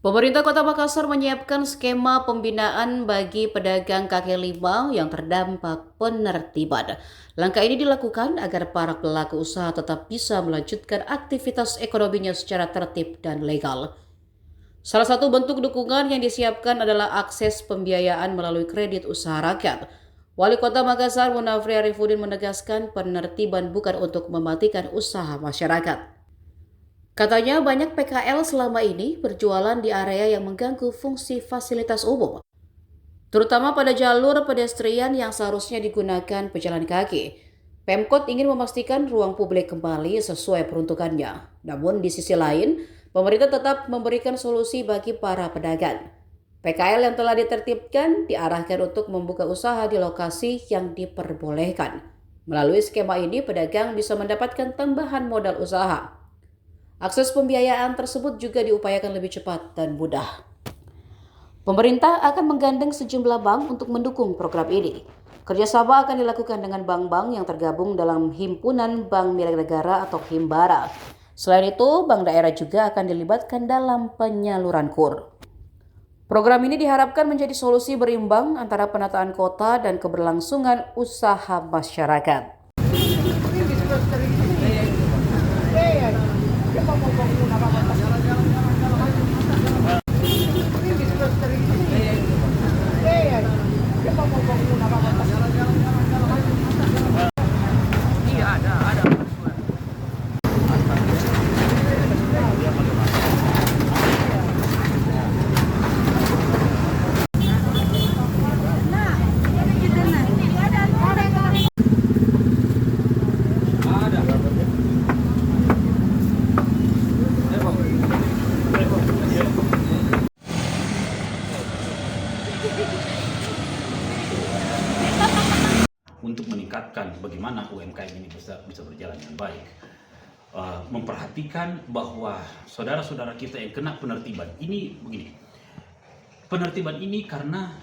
Pemerintah Kota Makassar menyiapkan skema pembinaan bagi pedagang kaki lima yang terdampak penertiban. Langkah ini dilakukan agar para pelaku usaha tetap bisa melanjutkan aktivitas ekonominya secara tertib dan legal. Salah satu bentuk dukungan yang disiapkan adalah akses pembiayaan melalui kredit usaha rakyat. Wali Kota Makassar Munafri Arifudin menegaskan penertiban bukan untuk mematikan usaha masyarakat. Katanya banyak PKL selama ini berjualan di area yang mengganggu fungsi fasilitas umum, terutama pada jalur pedestrian yang seharusnya digunakan pejalan kaki. Pemkot ingin memastikan ruang publik kembali sesuai peruntukannya. Namun di sisi lain, pemerintah tetap memberikan solusi bagi para pedagang. PKL yang telah ditertibkan diarahkan untuk membuka usaha di lokasi yang diperbolehkan. Melalui skema ini, pedagang bisa mendapatkan tambahan modal usaha. Akses pembiayaan tersebut juga diupayakan lebih cepat dan mudah. Pemerintah akan menggandeng sejumlah bank untuk mendukung program ini. Kerjasama akan dilakukan dengan bank-bank yang tergabung dalam Himpunan Bank Milik Negara atau Himbara. Selain itu, bank daerah juga akan dilibatkan dalam penyaluran KUR. Program ini diharapkan menjadi solusi berimbang antara penataan kota dan keberlangsungan usaha masyarakat. Untuk meningkatkan bagaimana UMKM ini bisa berjalan dengan baik, memperhatikan bahwa saudara-saudara kita yang kena penertiban ini begini. Penertiban ini karena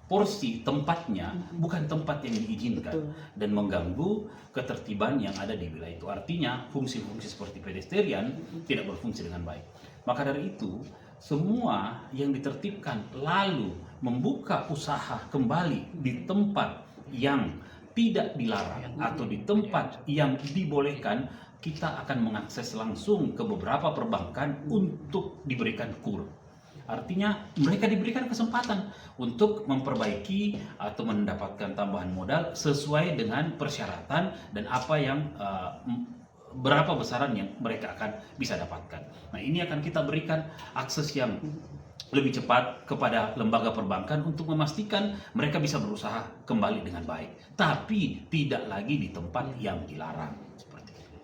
porsi tempatnya bukan tempat yang diizinkan dan mengganggu ketertiban yang ada di wilayah itu. Artinya fungsi-fungsi seperti pedestrian tidak berfungsi dengan baik. Maka dari itu, semua yang ditertibkan lalu membuka usaha kembali di tempat yang tidak dilarang atau di tempat yang dibolehkan, kita akan mengakses langsung ke beberapa perbankan untuk diberikan KUR. Artinya mereka diberikan kesempatan untuk memperbaiki atau mendapatkan tambahan modal sesuai dengan persyaratan dan apa yang berapa besaran yang mereka akan bisa dapatkan. Nah, ini akan kita berikan akses yang lebih cepat kepada lembaga perbankan untuk memastikan mereka bisa berusaha kembali dengan baik, tapi tidak lagi di tempat yang dilarang. Seperti itu.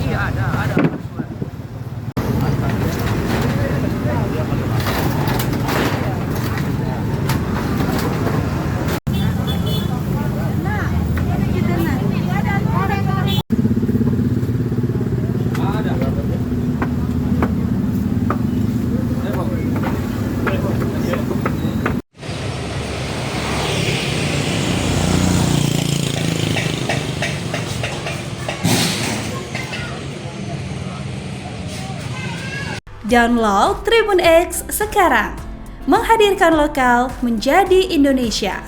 Iya, ada. Download Tribun X sekarang, menghadirkan lokal menjadi Indonesia.